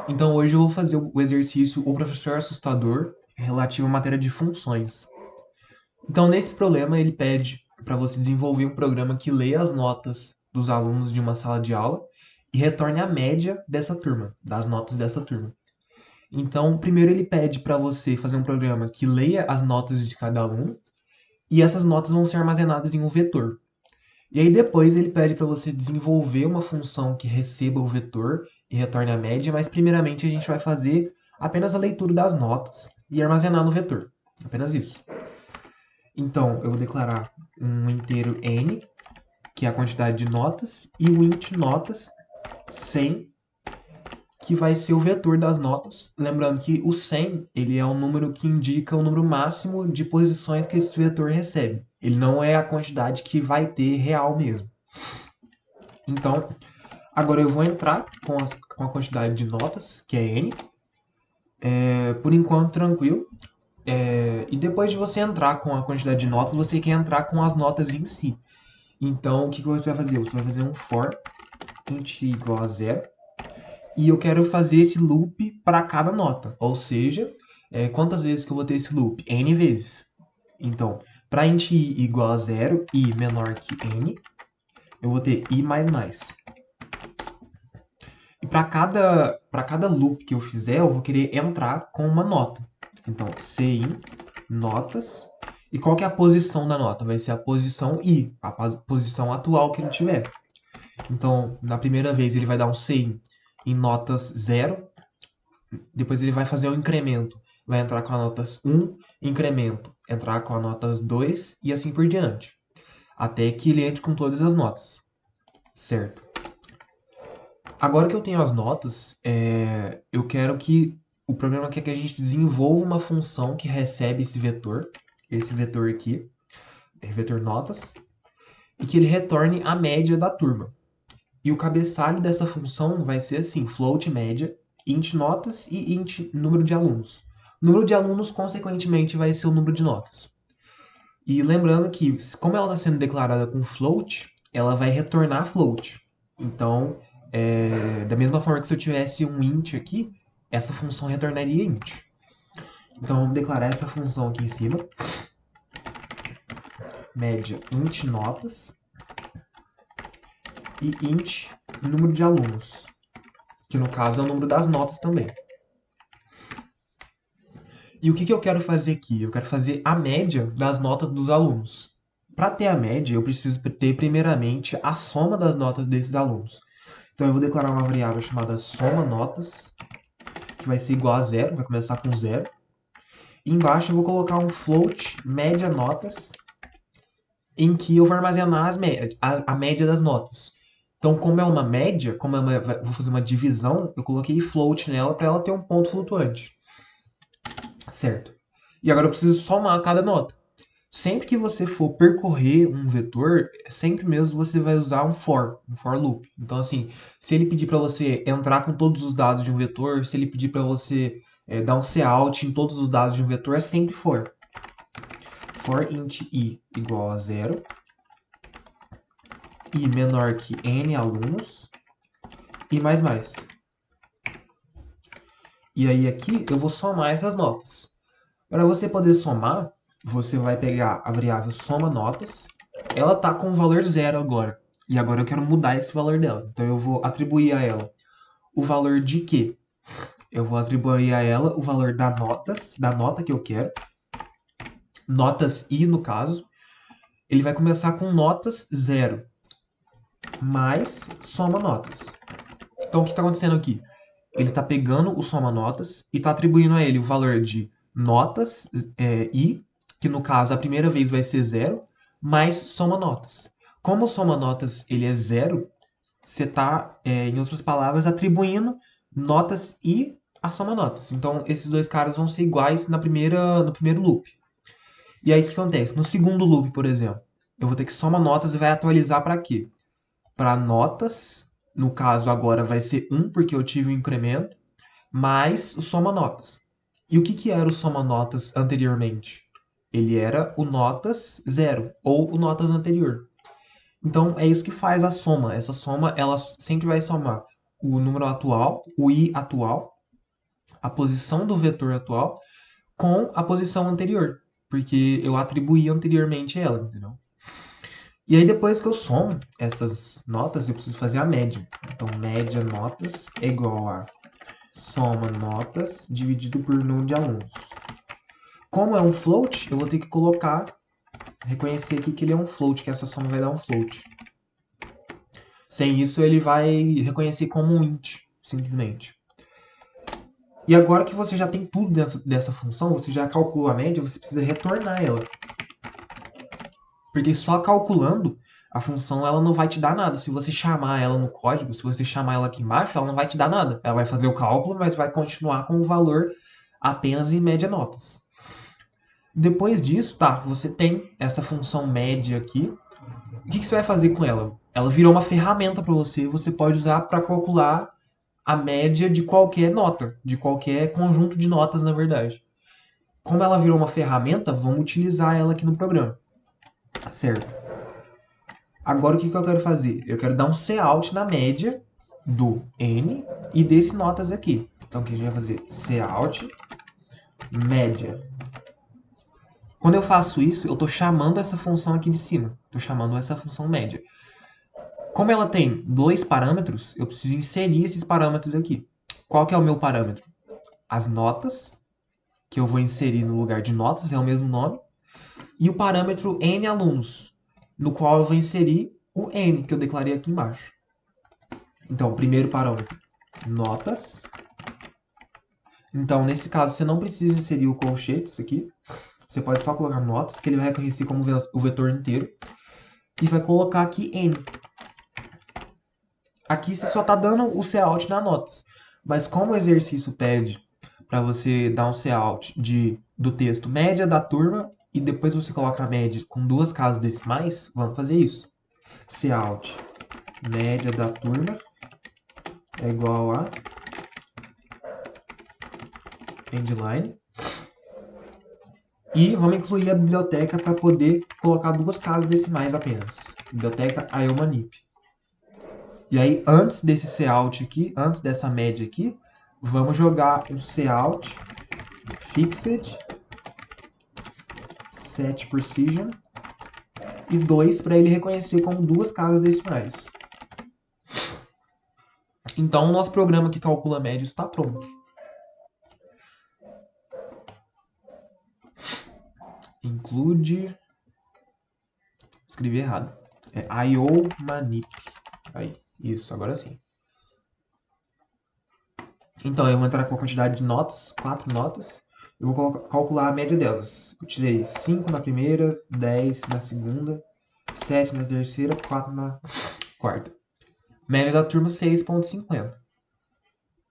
Então hoje eu vou fazer o exercício O Professor Assustador relativo à matéria de funções. Então nesse problema ele pede para você desenvolver um programa que leia as notas dos alunos de uma sala de aula e retorne a média dessa turma, das notas dessa turma. Então primeiro ele pede para você fazer um programa que leia as notas de cada aluno e essas notas vão ser armazenadas em um vetor. E aí depois ele pede para você desenvolver uma função que receba o vetor e retorne a média, mas primeiramente a gente vai fazer apenas a leitura das notas e armazenar no vetor. Apenas isso. Então eu vou declarar um inteiro n, que é a quantidade de notas, e o int notas 100, que vai ser o vetor das notas. Lembrando que o 100 ele é um número que indica o número máximo de posições que esse vetor recebe. Ele não é a quantidade que vai ter real mesmo. Então, agora eu vou entrar com a quantidade de notas, que é n. Por enquanto, tranquilo. E depois de você entrar com a quantidade de notas, você quer entrar com as notas em si. Então, o que você vai fazer? Você vai fazer um for int igual a zero. E eu quero fazer esse loop para cada nota. Ou seja, quantas vezes que eu vou ter esse loop? N vezes. Então, para int i igual a zero, i menor que n, eu vou ter i mais mais. E para cada loop que eu fizer, eu vou querer entrar com uma nota. Então, cin notas. E qual que é a posição da nota? Vai ser a posição i, a posição atual que ele tiver. Então, na primeira vez, ele vai dar um cin em notas 0. Depois ele vai fazer um incremento. Vai entrar com a notas 1, incremento, entrar com a notas 2 e assim por diante. Até que ele entre com todas as notas. Certo? Agora que eu tenho as notas, eu quero que o programa quer que a gente desenvolva uma função que recebe esse vetor aqui, vetor notas, e que ele retorne a média da turma. E o cabeçalho dessa função vai ser assim, float média, int notas e int número de alunos. O número de alunos, consequentemente, vai ser o número de notas. E lembrando que, como ela está sendo declarada com float, ela vai retornar float. Então, da mesma forma que se eu tivesse um int aqui, essa função retornaria int. Então, vamos declarar essa função aqui em cima. Média int notas e int número de alunos, que no caso é o número das notas também. E o que eu quero fazer aqui? Eu quero fazer a média das notas dos alunos. Para ter a média, eu preciso ter primeiramente a soma das notas desses alunos. Então eu vou declarar uma variável chamada soma notas, que vai ser igual a zero, vai começar com zero. E embaixo eu vou colocar um float média notas, em que eu vou armazenar a média das notas. Então, como é uma média, vou fazer uma divisão, eu coloquei float nela para ela ter um ponto flutuante. Certo. E agora eu preciso somar cada nota. Sempre que você for percorrer um vetor, sempre mesmo você vai usar um for loop. Então, assim, se ele pedir para você entrar com todos os dados de um vetor, se ele pedir para você dar um cout em todos os dados de um vetor, é sempre for. For int i igual a zero, i menor que n alunos, e mais mais. E aí aqui eu vou somar essas notas. Para você poder somar, você vai pegar a variável soma notas. Ela está com o valor zero agora. E agora eu quero mudar esse valor dela. Então eu vou atribuir a ela o valor de quê? Eu vou atribuir a ela o valor da nota que eu quero. Notas i, no caso. Ele vai começar com notas zero mais soma notas. Então o que está acontecendo aqui? Ele está pegando o soma notas e está atribuindo a ele o valor de notas i, que no caso a primeira vez vai ser zero, mais soma notas. Como o soma notas ele é zero, você está, em outras palavras, atribuindo notas i a soma notas. Então esses dois caras vão ser iguais no primeiro loop. E aí o que acontece? No segundo loop, por exemplo, eu vou ter que soma notas e vai atualizar para quê? Para notas, no caso agora vai ser 1 porque eu tive um incremento, mais o soma notas. E o que era o soma notas anteriormente? Ele era o notas zero ou o notas anterior. Então é isso que faz a soma. Essa soma ela sempre vai somar o número atual, o i atual, a posição do vetor atual com a posição anterior, porque eu atribuí anteriormente ela, entendeu? E aí depois que eu somo essas notas, eu preciso fazer a média. Então, média notas é igual a soma notas dividido por número de alunos. Como é um float, eu vou ter que reconhecer aqui que ele é um float, que essa soma vai dar um float. Sem isso, ele vai reconhecer como um int, simplesmente. E agora que você já tem tudo dessa função, você já calculou a média, você precisa retornar ela. Porque só calculando, a função ela não vai te dar nada. Se você chamar ela no código, se você chamar ela aqui embaixo, ela não vai te dar nada. Ela vai fazer o cálculo, mas vai continuar com o valor apenas em média notas. Depois disso, tá, você tem essa função média aqui. O que você vai fazer com ela? Ela virou uma ferramenta para você, você pode usar para calcular a média de qualquer nota, de qualquer conjunto de notas, na verdade. Como ela virou uma ferramenta, vamos utilizar ela aqui no programa. Certo. Agora o que eu quero fazer? Eu quero dar um cout na média do n e desse notas aqui. Então aqui a gente vai fazer cout média. Quando eu faço isso, eu estou chamando essa função aqui de cima. Estou chamando essa função média. Como ela tem dois parâmetros, eu preciso inserir esses parâmetros aqui. Qual que é o meu parâmetro? As notas, que eu vou inserir no lugar de notas, é o mesmo nome. E o parâmetro n alunos, no qual eu vou inserir o n, que eu declarei aqui embaixo. Então, primeiro parâmetro, notas. Então, nesse caso, você não precisa inserir o colchetes aqui. Você pode só colocar notas, que ele vai reconhecer como o vetor inteiro. E vai colocar aqui n. Aqui você só está dando o cout na notas. Mas como o exercício pede para você dar um cout do texto média da turma e depois você coloca a média com duas casas decimais, vamos fazer isso. Cout média da turma é igual a endline. E vamos incluir a biblioteca para poder colocar duas casas decimais apenas. Biblioteca iomanip. E aí, antes desse cout aqui, antes dessa média aqui, vamos jogar um cout fixed set precision e 2 para ele reconhecer como duas casas decimais. Então, o nosso programa que calcula médios está pronto. Include... Escrevi errado. É iomanip. Aí, isso, agora sim. Então, eu vou entrar com a quantidade de notas, 4 notas. Eu vou calcular a média delas. Eu tirei 5 na primeira, 10 na segunda, 7 na terceira, 4 na quarta. Média da turma 6,50.